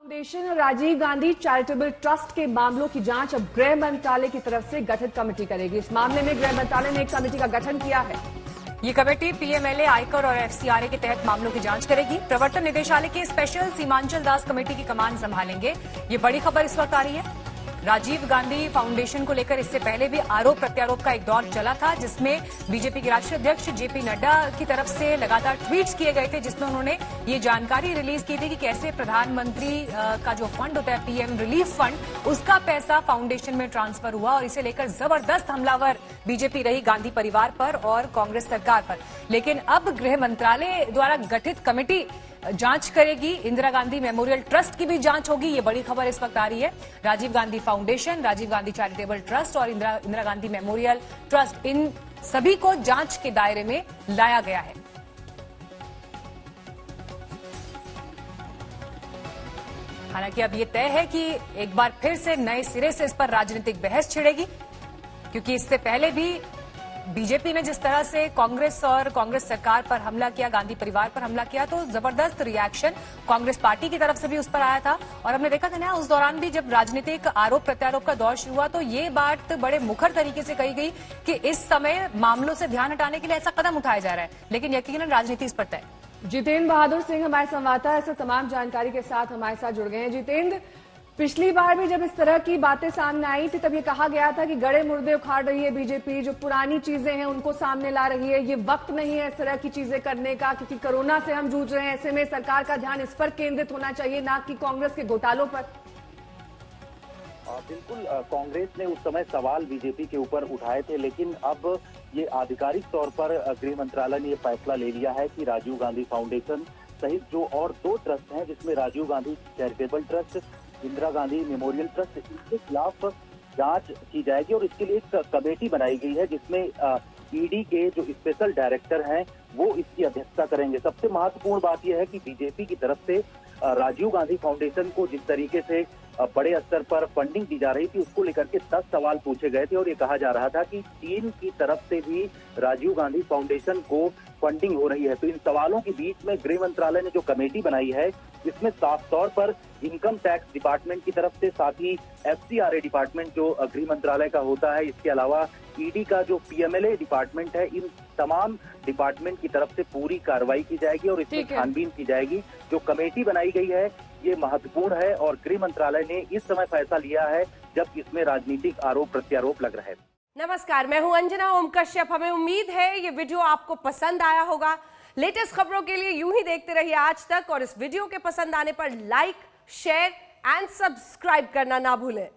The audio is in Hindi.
फाउंडेशन और राजीव गांधी चैरिटेबल ट्रस्ट के मामलों की जांच अब गृह मंत्रालय की तरफ से गठित कमेटी करेगी। इस मामले में गृह मंत्रालय ने एक कमेटी का गठन किया है। ये कमेटी पीएमएलए, आयकर और एफसीआरए के तहत मामलों की जांच करेगी। प्रवर्तन निदेशालय के स्पेशल सीमांचल दास कमेटी की कमान संभालेंगे। ये बड़ी खबर इस वक्त आ रही है। राजीव गांधी फाउंडेशन को लेकर इससे पहले भी आरोप प्रत्यारोप का एक दौर चला था, जिसमें बीजेपी के राष्ट्रीय अध्यक्ष जेपी नड्डा की तरफ से लगातार ट्वीट्स किए गए थे, जिसमें उन्होंने ये जानकारी रिलीज की थी कि कैसे प्रधानमंत्री का जो फंड होता है, पीएम रिलीफ फंड, उसका पैसा फाउंडेशन में ट्रांसफर हुआ और इसे लेकर जबरदस्त हमलावर बीजेपी रही गांधी परिवार पर और कांग्रेस सरकार पर। लेकिन अब गृह मंत्रालय द्वारा गठित कमेटी जांच करेगी। इंदिरा गांधी मेमोरियल ट्रस्ट की भी जांच होगी। ये बड़ी खबर इस वक्त आ रही है। Rajiv Gandhi foundation, Rajiv Gandhi charitable trust और इंदिरा गांधी मेमोरियल ट्रस्ट, इन सभी को जांच के दायरे में लाया गया है। हालांकि अब ये तय है कि एक बार फिर से नए सिरे से इस पर राजनीतिक बहस छिड़ेगी, क्योंकि इससे पहले भी बीजेपी ने जिस तरह से कांग्रेस और कांग्रेस सरकार पर हमला किया, गांधी परिवार पर हमला किया, तो जबरदस्त रिएक्शन कांग्रेस पार्टी की तरफ से भी उस पर आया था। और हमने देखा था ना, उस दौरान भी जब राजनीतिक आरोप प्रत्यारोप का दौर शुरू हुआ तो ये बात बड़े मुखर तरीके से कही गई कि इस समय मामलों से ध्यान हटाने के लिए ऐसा कदम उठाया जा रहा है, लेकिन यकीनन राजनीति इस पर तय। जितेंद्र बहादुर सिंह हमारे संवाददाता ऐसे तमाम जानकारी के साथ हमारे साथ जुड़ गए हैं। जितेंद्र, पिछली बार भी जब इस तरह की बातें सामने आई थी तब ये कहा गया था कि गड़े मुर्दे उखाड़ रही है बीजेपी, जो पुरानी चीजें हैं उनको सामने ला रही है, ये वक्त नहीं है इस तरह की चीजें करने का, क्योंकि कोरोना से हम जूझ रहे हैं। ऐसे में सरकार का ध्यान इस पर केंद्रित होना चाहिए, ना कि कांग्रेस के घोटालों पर। बिल्कुल, कांग्रेस ने उस समय सवाल बीजेपी के ऊपर उठाए थे, लेकिन अब ये आधिकारिक तौर पर गृह मंत्रालय ने ये फैसला ले लिया है कि राजीव गांधी फाउंडेशन सहित जो और 2 ट्रस्ट हैं, जिसमें Rajiv Gandhi charitable trust, Indira Gandhi memorial trust, इसके खिलाफ जांच की जाएगी और इसके लिए एक कमेटी बनाई गई है, जिसमें ईडी के जो स्पेशल डायरेक्टर हैं वो इसकी अध्यक्षता करेंगे। सबसे महत्वपूर्ण बात यह है कि बीजेपी की तरफ से राजीव गांधी फाउंडेशन को जिस तरीके से बड़े स्तर पर फंडिंग दी जा रही थी, उसको लेकर के 10 सवाल पूछे गए थे और ये कहा जा रहा था कि चीन की तरफ से भी राजीव गांधी फाउंडेशन को फंडिंग हो रही है। तो इन सवालों के बीच में गृह मंत्रालय ने जो कमेटी बनाई है, इसमें साफ तौर पर इनकम टैक्स डिपार्टमेंट की तरफ से, साथ ही एफसीआरए डिपार्टमेंट जो गृह मंत्रालय का होता है, इसके अलावा ईडी का जो पीएमएलए डिपार्टमेंट है, इन तमाम डिपार्टमेंट की तरफ से पूरी कार्रवाई की जाएगी और इसमें छानबीन की जाएगी। जो कमेटी बनाई गई है ये महत्वपूर्ण है और गृह मंत्रालय ने इस समय फैसला लिया है जब इसमें राजनीतिक आरोप प्रत्यारोप लग रहा है। नमस्कार, मैं हूं अंजना ओम कश्यप। हमें उम्मीद है ये वीडियो आपको पसंद आया होगा। लेटेस्ट खबरों के लिए यूं ही देखते रहिए आज तक, और इस वीडियो के पसंद आने पर लाइक, शेयर एंड सब्सक्राइब करना ना भूलें।